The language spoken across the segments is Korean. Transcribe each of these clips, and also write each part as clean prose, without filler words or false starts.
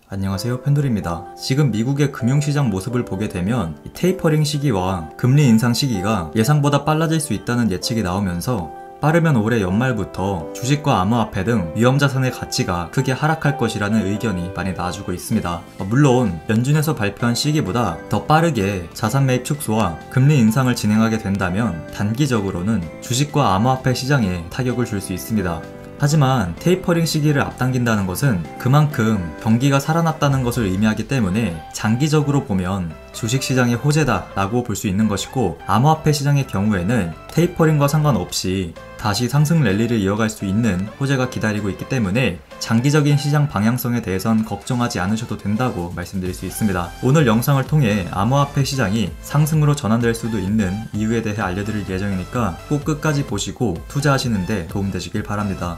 안녕하세요, 펜돌입니다. 지금 미국의 금융시장 모습을 보게 되면 테이퍼링 시기와 금리 인상 시기가 예상보다 빨라질 수 있다는 예측이 나오면서 빠르면 올해 연말부터 주식과 암호화폐 등 위험자산의 가치가 크게 하락할 것이라는 의견이 많이 나와주고 있습니다. 물론 연준에서 발표한 시기보다 더 빠르게 자산 매입 축소와 금리 인상을 진행하게 된다면 단기적으로는 주식과 암호화폐 시장에 타격을 줄 수 있습니다. 하지만 테이퍼링 시기를 앞당긴다는 것은 그만큼 경기가 살아났다는 것을 의미하기 때문에 장기적으로 보면 주식시장의 호재다 라고 볼 수 있는 것이고, 암호화폐 시장의 경우에는 테이퍼링과 상관없이 다시 상승 랠리를 이어갈 수 있는 호재가 기다리고 있기 때문에 장기적인 시장 방향성에 대해선 걱정하지 않으셔도 된다고 말씀드릴 수 있습니다. 오늘 영상을 통해 암호화폐 시장이 상승으로 전환될 수도 있는 이유에 대해 알려드릴 예정이니까 꼭 끝까지 보시고 투자하시는데 도움되시길 바랍니다.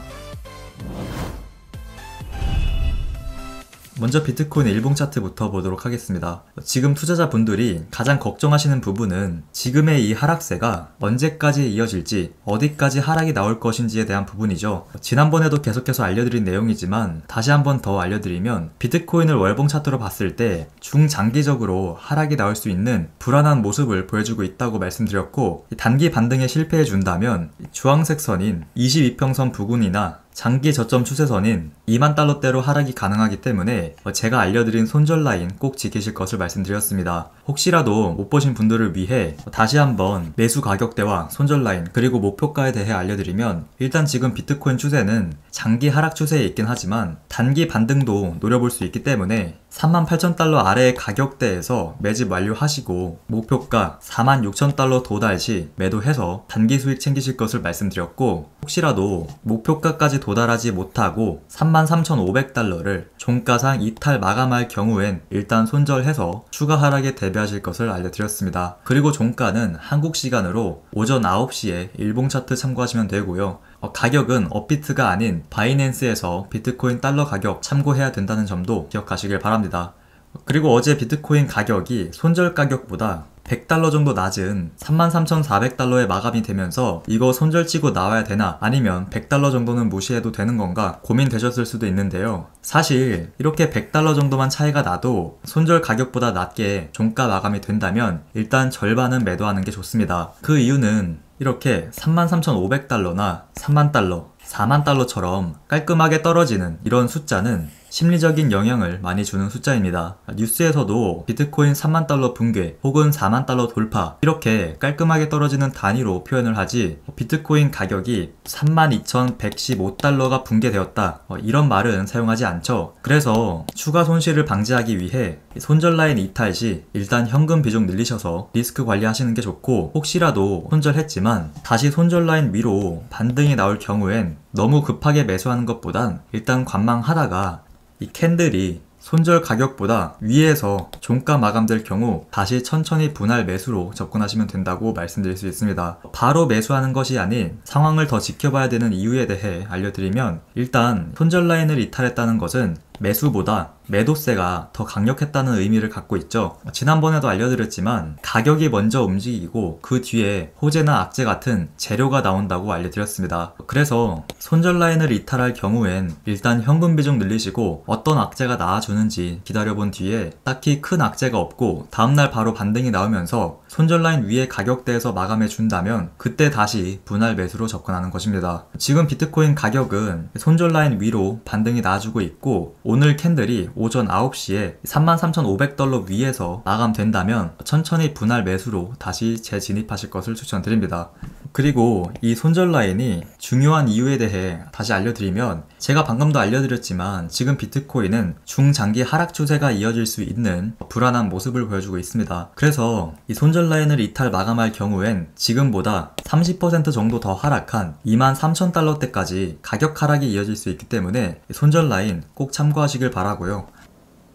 먼저 비트코인 일봉 차트부터 보도록 하겠습니다. 지금 투자자분들이 가장 걱정하시는 부분은 지금의 이 하락세가 언제까지 이어질지, 어디까지 하락이 나올 것인지에 대한 부분이죠. 지난번에도 계속해서 알려드린 내용이지만 다시 한번 더 알려드리면, 비트코인을 월봉 차트로 봤을 때 중장기적으로 하락이 나올 수 있는 불안한 모습을 보여주고 있다고 말씀드렸고, 단기 반등에 실패해준다면 주황색 선인 22평선 부근이나 장기 저점 추세선인 2만 달러대로 하락이 가능하기 때문에 제가 알려드린 손절 라인 꼭 지키실 것을 말씀드렸습니다. 혹시라도 못 보신 분들을 위해 다시 한번 매수 가격대와 손절 라인 그리고 목표가에 대해 알려드리면, 일단 지금 비트코인 추세는 장기 하락 추세에 있긴 하지만 단기 반등도 노려볼 수 있기 때문에 38,000달러 아래의 가격대에서 매집 완료하시고 목표가 46,000달러 도달 시 매도해서 단기 수익 챙기실 것을 말씀드렸고, 혹시라도 목표가까지 도달하지 못하고 33,500달러를 종가상 이탈 마감할 경우엔 일단 손절해서 추가 하락에 대비하실 것을 알려드렸습니다. 그리고 종가는 한국 시간으로 오전 9시에 일봉 차트 참고하시면 되고요. 가격은 업비트가 아닌 바이낸스에서 비트코인 달러 가격 참고해야 된다는 점도 기억하시길 바랍니다. 그리고 어제 비트코인 가격이 손절 가격보다 100달러 정도 낮은 33,400달러에 마감이 되면서 이거 손절치고 나와야 되나, 아니면 100달러 정도는 무시해도 되는 건가 고민되셨을 수도 있는데요. 사실 이렇게 100달러 정도만 차이가 나도 손절 가격보다 낮게 종가 마감이 된다면 일단 절반은 매도하는 게 좋습니다. 그 이유는 이렇게 33,500달러나 3만달러, 4만달러처럼 깔끔하게 떨어지는 이런 숫자는 심리적인 영향을 많이 주는 숫자입니다. 뉴스에서도 비트코인 3만달러 붕괴 혹은 4만달러 돌파 이렇게 깔끔하게 떨어지는 단위로 표현을 하지, 비트코인 가격이 32,115달러가 붕괴되었다 이런 말은 사용하지 않죠. 그래서 추가 손실을 방지하기 위해 손절 라인 이탈 시 일단 현금 비중 늘리셔서 리스크 관리하시는 게 좋고, 혹시라도 손절했지만 다시 손절 라인 위로 반등이 나올 경우엔 너무 급하게 매수하는 것보단 일단 관망하다가 이 캔들이 손절 가격보다 위에서 종가 마감될 경우 다시 천천히 분할 매수로 접근하시면 된다고 말씀드릴 수 있습니다. 바로 매수하는 것이 아닌 상황을 더 지켜봐야 되는 이유에 대해 알려드리면, 일단 손절 라인을 이탈했다는 것은 매수보다 매도세가 더 강력했다는 의미를 갖고 있죠. 지난번에도 알려드렸지만 가격이 먼저 움직이고 그 뒤에 호재나 악재 같은 재료가 나온다고 알려드렸습니다. 그래서 손절 라인을 이탈할 경우엔 일단 현금 비중 늘리시고 어떤 악재가 나와주는지 기다려본 뒤에 딱히 큰 악재가 없고 다음날 바로 반등이 나오면서 손절 라인 위의 가격대에서 마감해 준다면 그때 다시 분할 매수로 접근하는 것입니다. 지금 비트코인 가격은 손절 라인 위로 반등이 나와주고 있고, 오늘 캔들이 오전 9시에 33,500달러 위에서 마감된다면 천천히 분할 매수로 다시 재진입하실 것을 추천드립니다. 그리고 이 손절 라인이 중요한 이유에 대해 다시 알려드리면, 제가 방금도 알려드렸지만 지금 비트코인은 중장기 하락 추세가 이어질 수 있는 불안한 모습을 보여주고 있습니다. 그래서 이 손절 라인을 이탈 마감할 경우엔 지금보다 30% 정도 더 하락한 23,000달러대까지 가격 하락이 이어질 수 있기 때문에 손절 라인 꼭 참고하시길 바라고요.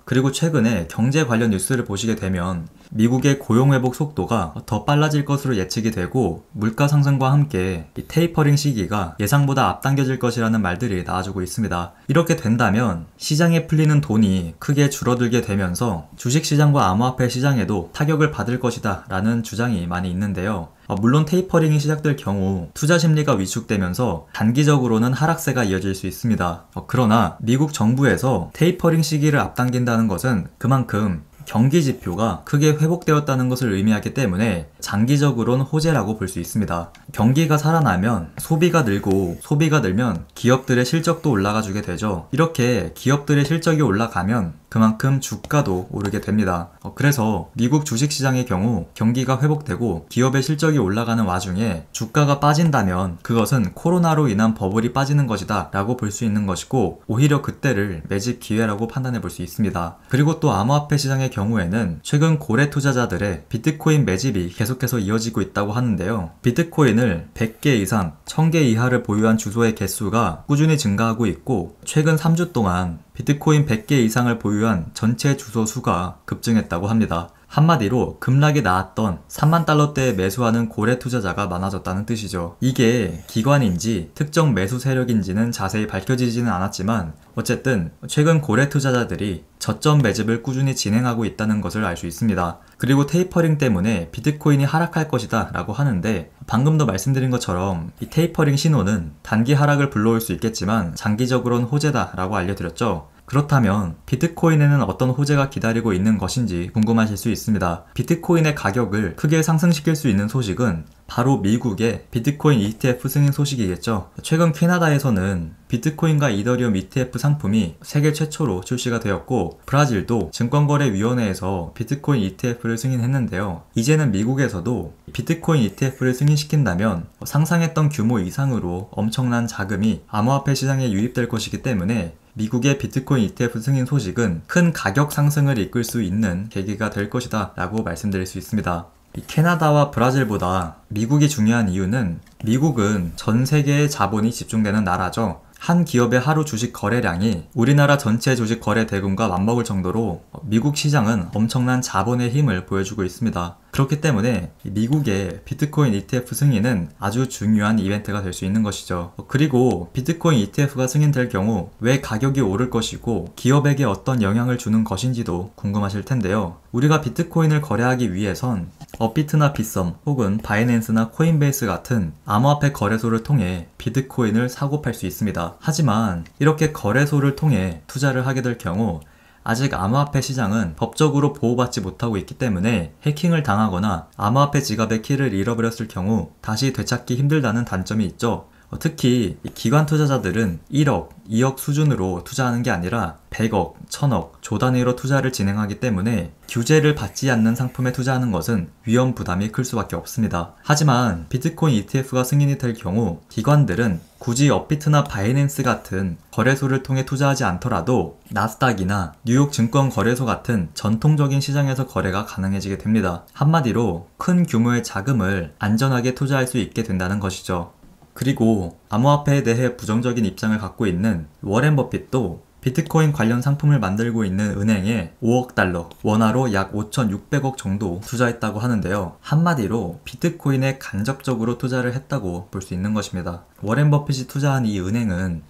그리고 최근에 경제 관련 뉴스를 보시게 되면 미국의 고용 회복 속도가 더 빨라질 것으로 예측이 되고 물가 상승과 함께 이 테이퍼링 시기가 예상보다 앞당겨질 것이라는 말들이 나와주고 있습니다. 이렇게 된다면 시장에 풀리는 돈이 크게 줄어들게 되면서 주식시장과 암호화폐 시장에도 타격을 받을 것이다 라는 주장이 많이 있는데요. 물론 테이퍼링이 시작될 경우 투자 심리가 위축되면서 단기적으로는 하락세가 이어질 수 있습니다. 그러나 미국 정부에서 테이퍼링 시기를 앞당긴다는 것은 그만큼 경기 지표가 크게 회복되었다는 것을 의미하기 때문에 장기적으로는 호재라고 볼 수 있습니다. 경기가 살아나면 소비가 늘고 소비가 늘면 기업들의 실적도 올라가 주게 되죠. 이렇게 기업들의 실적이 올라가면 그만큼 주가도 오르게 됩니다. 그래서 미국 주식시장의 경우 경기가 회복되고 기업의 실적이 올라가는 와중에 주가가 빠진다면 그것은 코로나로 인한 버블이 빠지는 것이다 라고 볼 수 있는 것이고 오히려 그때를 매집 기회라고 판단해 볼 수 있습니다. 그리고 또 암호화폐 시장의 경우에는 최근 고래 투자자들의 비트코인 매집이 계속해서 이어지고 있다고 하는데요. 비트코인을 100개 이상, 1000개 이하를 보유한 주소의 개수가 꾸준히 증가하고 있고 최근 3주 동안 비트코인 100개 이상을 보유한 전체 주소 수가 급증했다고 합니다. 한마디로 급락이 나왔던 3만 달러대에 매수하는 고래 투자자가 많아졌다는 뜻이죠. 이게 기관인지 특정 매수 세력인지는 자세히 밝혀지지는 않았지만 어쨌든 최근 고래 투자자들이 저점 매집을 꾸준히 진행하고 있다는 것을 알 수 있습니다. 그리고 테이퍼링 때문에 비트코인이 하락할 것이다 라고 하는데 방금도 말씀드린 것처럼 이 테이퍼링 신호는 단기 하락을 불러올 수 있겠지만 장기적으로는 호재다 라고 알려드렸죠. 그렇다면 비트코인에는 어떤 호재가 기다리고 있는 것인지 궁금하실 수 있습니다. 비트코인의 가격을 크게 상승시킬 수 있는 소식은 바로 미국의 비트코인 ETF 승인 소식이겠죠. 최근 캐나다에서는 비트코인과 이더리움 ETF 상품이 세계 최초로 출시가 되었고 브라질도 증권거래위원회에서 비트코인 ETF를 승인했는데요. 이제는 미국에서도 비트코인 ETF를 승인시킨다면 상상했던 규모 이상으로 엄청난 자금이 암호화폐 시장에 유입될 것이기 때문에 미국의 비트코인 ETF 승인 소식은 큰 가격 상승을 이끌 수 있는 계기가 될 것이다 라고 말씀드릴 수 있습니다. 캐나다와 브라질보다 미국이 중요한 이유는 미국은 전 세계의 자본이 집중되는 나라죠. 한 기업의 하루 주식 거래량이 우리나라 전체 주식 거래 대금과 맞먹을 정도로 미국 시장은 엄청난 자본의 힘을 보여주고 있습니다. 그렇기 때문에 미국의 비트코인 ETF 승인은 아주 중요한 이벤트가 될 수 있는 것이죠. 그리고 비트코인 ETF가 승인될 경우 왜 가격이 오를 것이고 기업에게 어떤 영향을 주는 것인지도 궁금하실 텐데요. 우리가 비트코인을 거래하기 위해선 업비트나 빗썸 혹은 바이낸스나 코인베이스 같은 암호화폐 거래소를 통해 비트코인을 사고 팔 수 있습니다. 하지만 이렇게 거래소를 통해 투자를 하게 될 경우 아직 암호화폐 시장은 법적으로 보호받지 못하고 있기 때문에 해킹을 당하거나 암호화폐 지갑의 키를 잃어버렸을 경우 다시 되찾기 힘들다는 단점이 있죠. 특히 기관 투자자들은 1억, 2억 수준으로 투자하는 게 아니라 100억, 1000억, 조 단위로 투자를 진행하기 때문에 규제를 받지 않는 상품에 투자하는 것은 위험 부담이 클 수밖에 없습니다. 하지만 비트코인 ETF가 승인이 될 경우 기관들은 굳이 업비트나 바이낸스 같은 거래소를 통해 투자하지 않더라도 나스닥이나 뉴욕 증권 거래소 같은 전통적인 시장에서 거래가 가능해지게 됩니다. 한마디로 큰 규모의 자금을 안전하게 투자할 수 있게 된다는 것이죠. 그리고 암호화폐에 대해 부정적인 입장을 갖고 있는 워렌 버핏도 비트코인 관련 상품을 만들고 있는 은행에 5억 달러, 원화로 약 5,600억 정도 투자했다고 하는데요. 한마디로 비트코인에 간접적으로 투자를 했다고 볼 수 있는 것입니다. 워렌 버핏이 투자한 이 은행은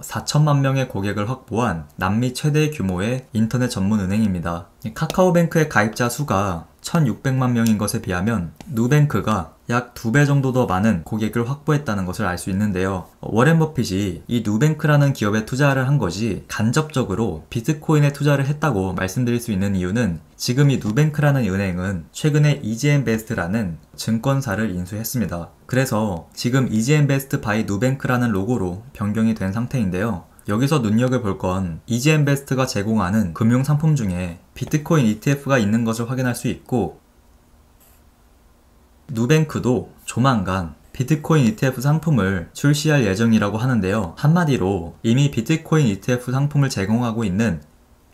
4천만 명의 고객을 확보한 남미 최대 규모의 인터넷 전문 은행입니다. 카카오뱅크의 가입자 수가 1,600만 명인 것에 비하면 누뱅크가 약 2배 정도 더 많은 고객을 확보했다는 것을 알 수 있는데요. 워렌 버핏이 이 누뱅크라는 기업에 투자를 한 것이 간접적으로 비트코인에 투자를 했다고 말씀드릴 수 있는 이유는 지금 이 누뱅크라는 은행은 최근에 이지앤베스트라는 증권사를 인수했습니다. 그래서 지금 이지앤베스트 바이 누뱅크라는 로고로 변경이 된 상태인데요. 여기서 눈여겨볼 건 이지앤베스트가 제공하는 금융상품 중에 비트코인 ETF가 있는 것을 확인할 수 있고 누뱅크도 조만간 비트코인 ETF 상품을 출시할 예정이라고 하는데요. 한마디로 이미 비트코인 ETF 상품을 제공하고 있는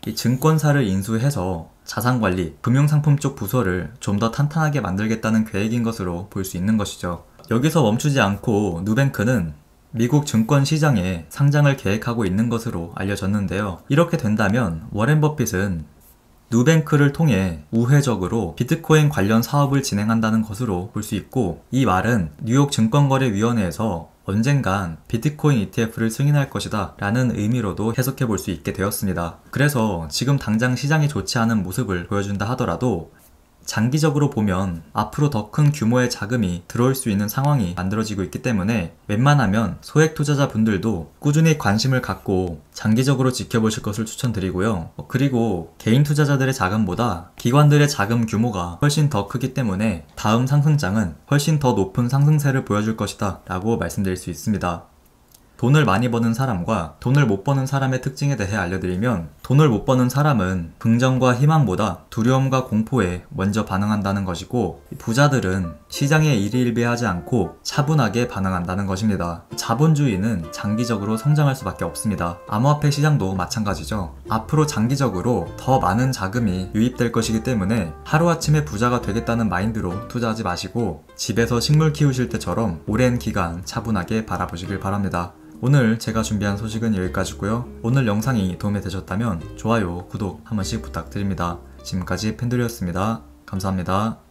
이 증권사를 인수해서 자산관리, 금융상품 쪽 부서를 좀 더 탄탄하게 만들겠다는 계획인 것으로 볼 수 있는 것이죠. 여기서 멈추지 않고 누뱅크는 미국 증권 시장에 상장을 계획하고 있는 것으로 알려졌는데요. 이렇게 된다면 워렌 버핏은 누뱅크를 통해 우회적으로 비트코인 관련 사업을 진행한다는 것으로 볼 수 있고, 이 말은 뉴욕 증권거래위원회에서 언젠간 비트코인 ETF를 승인할 것이다 라는 의미로도 해석해 볼 수 있게 되었습니다. 그래서 지금 당장 시장이 좋지 않은 모습을 보여준다 하더라도 장기적으로 보면 앞으로 더 큰 규모의 자금이 들어올 수 있는 상황이 만들어지고 있기 때문에 웬만하면 소액 투자자분들도 꾸준히 관심을 갖고 장기적으로 지켜보실 것을 추천드리고요. 그리고 개인 투자자들의 자금보다 기관들의 자금 규모가 훨씬 더 크기 때문에 다음 상승장은 훨씬 더 높은 상승세를 보여줄 것이다 라고 말씀드릴 수 있습니다. 돈을 많이 버는 사람과 돈을 못 버는 사람의 특징에 대해 알려드리면, 돈을 못 버는 사람은 긍정과 희망보다 두려움과 공포에 먼저 반응한다는 것이고, 부자들은 시장에 일희일비하지 않고 차분하게 반응한다는 것입니다. 자본주의는 장기적으로 성장할 수밖에 없습니다. 암호화폐 시장도 마찬가지죠. 앞으로 장기적으로 더 많은 자금이 유입될 것이기 때문에 하루아침에 부자가 되겠다는 마인드로 투자하지 마시고 집에서 식물 키우실 때처럼 오랜 기간 차분하게 바라보시길 바랍니다. 오늘 제가 준비한 소식은 여기까지고요. 오늘 영상이 도움이 되셨다면 좋아요, 구독 한 번씩 부탁드립니다. 지금까지 펜들이었습니다. 감사합니다.